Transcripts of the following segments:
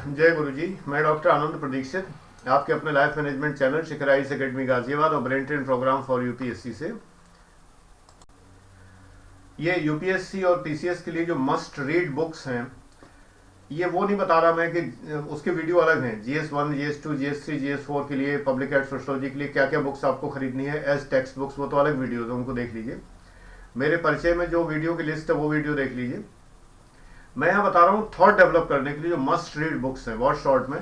जय गुरु जी। मैं डॉक्टर आनंद प्रदीक्षित आपके अपने लाइफ मैनेजमेंट चैनल शिखर आईएएस एकेडमी गाजियाबाद और brain train programme for UPSC से ये यूपीएससी और पीसीएस के लिए जो मस्ट रीड बुक्स हैं, ये वो नहीं बता रहा मैं कि उसके वीडियो अलग हैं। GS1, GS2, GS3, GS4 के लिए, पब्लिक हेल्थ सोशियोलॉजी के लिए क्या क्या बुक्स आपको खरीदनी है एज टेक्स्ट बुक्स, वो तो अलग वीडियो है, उनको देख लीजिए। मेरे परिचय में जो वीडियो की लिस्ट है वो वीडियो देख लीजिए। मैं यहाँ बता रहा हूँ थॉट डेवलप करने के लिए जो मस्ट रीड बुक्स हैं बहुत शॉर्ट में।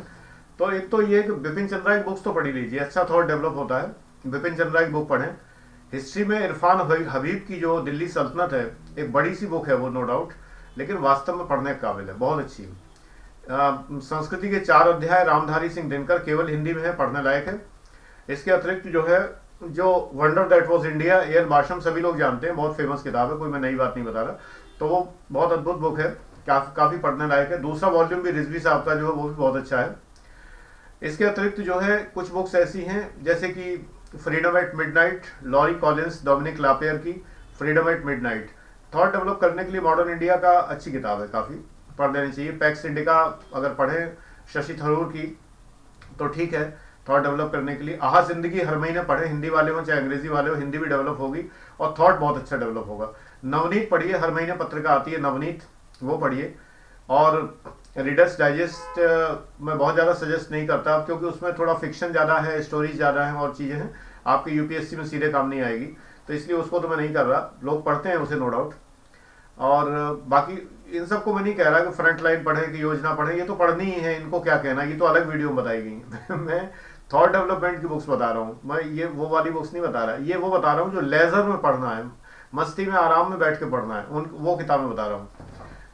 तो एक तो ये कि बिपिन चंद्रा की बुक्स तो पढ़ी लीजिए, अच्छा थॉट डेवलप होता है। बिपिन चंद्रा की बुक पढ़ें। हिस्ट्री में इरफान हबीब की जो दिल्ली सल्तनत है, एक बड़ी सी बुक है वो, नो डाउट, लेकिन वास्तव में पढ़ने के काबिल है, बहुत अच्छी। संस्कृति के 4 अध्याय रामधारी सिंह दिनकर, केवल हिंदी में है, पढ़ने लायक है। इसके अतिरिक्त जो है, जो वंडर दैट वाज इंडिया, एयर बाशम सभी लोग जानते हैं, बहुत फेमस किताब है, कोई मैं नई बात नहीं बता रहा। तो वो बहुत अद्भुत बुक है, काफी पढ़ने लायक है। दूसरा वॉल्यूम भी रिजवी साहब का जो है वो भी बहुत अच्छा है। इसके अतिरिक्त जो है कुछ बुक्स ऐसी हैं जैसे कि freedom at midnight, Larry Collins, Dominique Lapierre की freedom at midnight, thought develop करने के लिए मॉडर्न इंडिया का अच्छी किताब है, काफ़ी पढ़ लेनी चाहिए। पैक्स इंडिका अगर पढ़ें शशि थरूर की तो ठीक है, थॉट डेवलप करने के लिए। आहा जिंदगी हर महीने पढ़ें, हिंदी वाले हो चाहे अंग्रेजी वाले हो, हिंदी भी डेवलप होगी और थॉट बहुत अच्छा डेवलप होगा। नवनीत पढ़िए, हर महीने पत्रिका आती है नवनीत, वो पढ़िए। और रीडर्स डाइजेस्ट मैं बहुत ज़्यादा सजेस्ट नहीं करता क्योंकि उसमें थोड़ा फिक्शन ज़्यादा है, स्टोरीज ज़्यादा हैं और चीज़ें हैं, आपके यूपीएससी में सीधे काम नहीं आएगी, तो इसलिए उसको तो मैं नहीं कर रहा। लोग पढ़ते हैं उसे, नो डाउट। और बाकी इन सबको मैं नहीं कह रहा कि फ्रंट लाइन पढ़ें कि योजना पढ़ें, ये तो पढ़नी ही है, इनको क्या कहना, ये तो अलग वीडियो में बताई गई। मैं थॉट डेवलपमेंट की बुक्स बता रहा हूँ, मैं ये वो वाली बुक्स नहीं बता रहा, ये वो बता रहा हूँ जो लेजर में पढ़ना है, मस्ती में आराम में बैठ के पढ़ना है, उन वो किताबें बता रहा हूँ,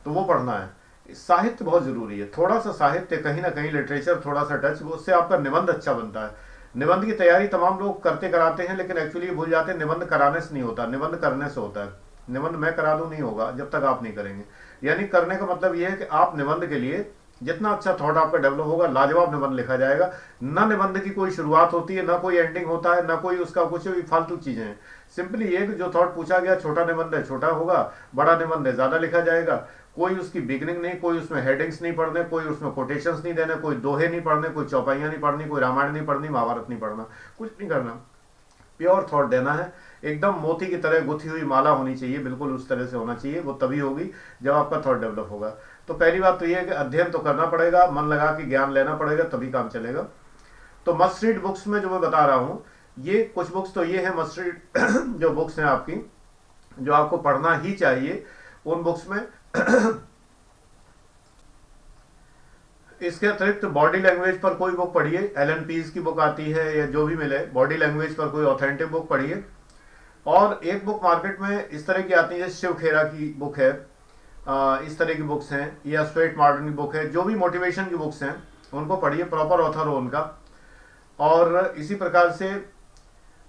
तो वो पढ़ना है। साहित्य बहुत जरूरी है, थोड़ा सा साहित्य, कहीं ना कहीं लिटरेचर, थोड़ा सा टच, उससे आपका निबंध अच्छा बनता है। निबंध की तैयारी तमाम लोग करते कराते हैं, लेकिन एक्चुअली भूल जाते हैं निबंध कराने से नहीं होता, निबंध करने से होता है। निबंध मैं करा दूं नहीं होगा जब तक आप नहीं करेंगे। यानी करने का मतलब यह है कि आप निबंध के लिए जितना अच्छा थॉट आपका डेवलप होगा, लाजवाब निबंध लिखा जाएगा। ना निबंध की कोई शुरुआत होती है, ना कोई एंडिंग होता है, ना कोई उसका कुछ भी फालतू चीजें हैं। सिंपली ये कि जो थॉट पूछा गया, छोटा निबंध है छोटा होगा, बड़ा निबंध है ज्यादा लिखा जाएगा। कोई उसकी बिगनिंग नहीं, कोई उसमें हेडिंग्स नहीं पढ़ने, कोई उसमें कोटेशंस नहीं देने, कोई दोहे नहीं पढ़ने, कोई चौपाइयां नहीं पढ़नी, कोई रामायण नहीं पढ़नी, महाभारत नहीं पढ़ना, कुछ नहीं करना। प्योर थॉट देना है, एकदम मोती की तरह गुथी हुई माला होनी चाहिए, बिल्कुल उस तरह से होना चाहिए। वो तभी होगी जब आपका थॉट डेवलप होगा। तो पहली बात तो ये है कि अध्ययन तो करना पड़ेगा, मन लगा के ज्ञान लेना पड़ेगा, तभी काम चलेगा। तो मस्ट रीड बुक्स में जो मैं बता रहा हूँ, ये कुछ बुक्स तो ये है मस्ट रीड जो बुक्स हैं आपकी, जो आपको पढ़ना ही चाहिए उन बुक्स में। इसके अतिरिक्त बॉडी लैंग्वेज पर कोई बुक पढ़िए, एलन पीज की बुक आती है या जो भी मिले, बॉडी लैंग्वेज पर कोई ऑथेंटिक बुक पढ़िए। और एक बुक मार्केट में इस तरह की आती है, शिव खेरा की बुक है, इस तरह की बुक्स हैं, या स्वेट मॉडर्न की बुक है, जो भी मोटिवेशन की बुक्स हैं उनको पढ़िए, प्रॉपर ऑथर हो उनका। और इसी प्रकार से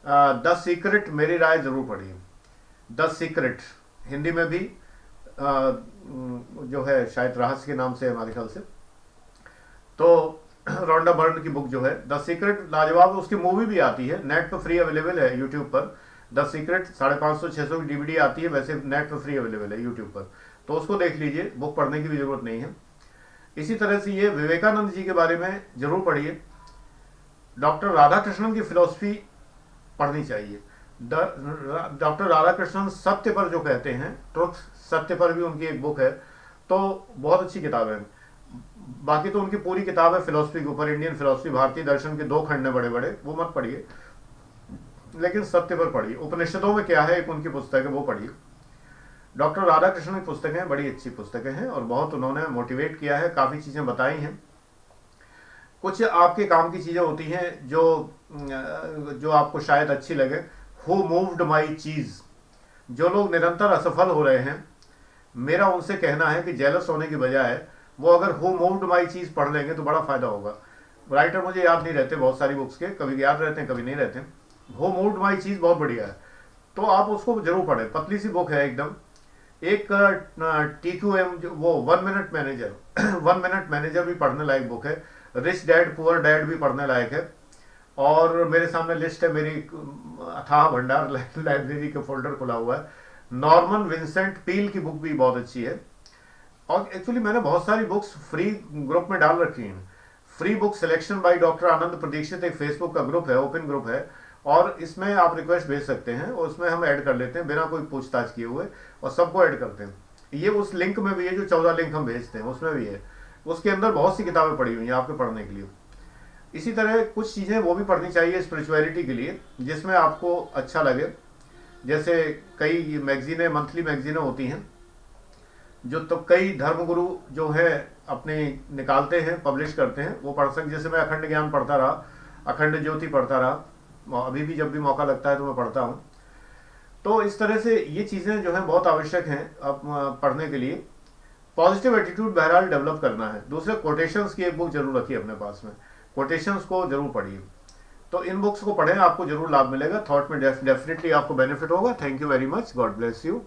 द सीक्रेट मेरी राय जरूर पढ़िए, द सीक्रेट, हिंदी में भी जो है शायद रहस्य के नाम से हमारे ख्याल से। तो रोंडा बर्न की बुक जो है द सीक्रेट, लाजवाब, उसकी मूवी भी आती है, नेट पर फ्री अवेलेबल है यूट्यूब पर। द सीक्रेट 550-600 की डीवीडी आती है, वैसे नेट पर फ्री अवेलेबल है यूट्यूब पर, तो उसको देख लीजिए, बुक पढ़ने की भी जरूरत नहीं है। इसी तरह से ये विवेकानंद जी के बारे में जरूर पढ़िए। डॉक्टर राधाकृष्णन की फिलॉसफी पढ़नी चाहिए। डॉक्टर राधाकृष्णन सत्य पर जो कहते हैं, ट्रुथ, सत्य पर भी उनकी एक बुक है, तो बहुत अच्छी किताब है। बाकी तो उनकी पूरी किताब है फिलॉसफी के ऊपर, इंडियन फिलॉसफी, भारतीय दर्शन के 2 खंड है बड़े बड़े, वो मत पढ़िए, लेकिन सत्य पर पढ़िए। उपनिषदों में क्या है, एक उनकी पुस्तक है, वो पढ़िए। डॉक्टर राधाकृष्णन की पुस्तकें बड़ी अच्छी पुस्तकें हैं और बहुत उन्होंने मोटिवेट किया है, काफ़ी चीज़ें बताई हैं। कुछ आपके काम की चीज़ें होती हैं जो आपको शायद अच्छी लगे। हु मूव्ड माई चीज़, जो लोग निरंतर असफल हो रहे हैं, मेरा उनसे कहना है कि जेलस होने की बजाय वो अगर हु मूव्ड माई चीज़ पढ़ लेंगे तो बड़ा फायदा होगा। राइटर मुझे याद नहीं रहते बहुत सारी बुक्स के, कभी याद रहते हैं कभी नहीं रहते। हु मूव्ड माई चीज़ बहुत बढ़िया है, तो आप उसको जरूर पढ़ें, पतली सी बुक है एकदम। एक TQM वो 1 मिनट मैनेजर 1 मिनट मैनेजर भी पढ़ने लायक बुक है। रिच डैड पुअर डैड भी पढ़ने लायक है। और मेरे सामने लिस्ट है, मेरी अथाह भंडार लाइब्रेरी के फोल्डर खुला हुआ है। नॉर्मन विंसेंट पील की बुक भी बहुत अच्छी है। और एक्चुअली मैंने बहुत सारी बुक्स फ्री ग्रुप में डाल रखी हैं। Free book selection by doctor Anand Pradikshit एक फेसबुक का ग्रुप है, ओपन ग्रुप है, और इसमें आप रिक्वेस्ट भेज सकते हैं और उसमें हम ऐड कर लेते हैं बिना कोई पूछताछ किए हुए, और सबको ऐड करते हैं। ये उस लिंक में भी है, जो 14 लिंक हम भेजते हैं उसमें भी है। उसके अंदर बहुत सी किताबें पड़ी हुई हैं आपके पढ़ने के लिए। इसी तरह कुछ चीज़ें वो भी पढ़नी चाहिए स्पिरिचुअलिटी के लिए, जिसमें आपको अच्छा लगे। जैसे कई मैगजीनें, मंथली मैगजीनें होती हैं जो तो कई धर्मगुरु जो है अपने निकालते हैं, पब्लिश करते हैं, वो पढ़ सकते। जैसे मैं अखंड ज्ञान पढ़ता रहा, अखंड ज्योति पढ़ता रहा, अभी भी जब भी मौका लगता है तो मैं पढ़ता हूँ। तो इस तरह से ये चीज़ें जो हैं बहुत आवश्यक हैं अब पढ़ने के लिए। पॉजिटिव एटीट्यूड बहरहाल डेवलप करना है। दूसरे, कोटेशंस की एक बुक जरूर रखिए अपने पास में, कोटेशंस को जरूर पढ़िए। तो इन बुक्स को पढ़ें, आपको जरूर लाभ मिलेगा। थॉट में डेफिनेटली आपको बेनिफिट होगा। Thank you very much, God bless you.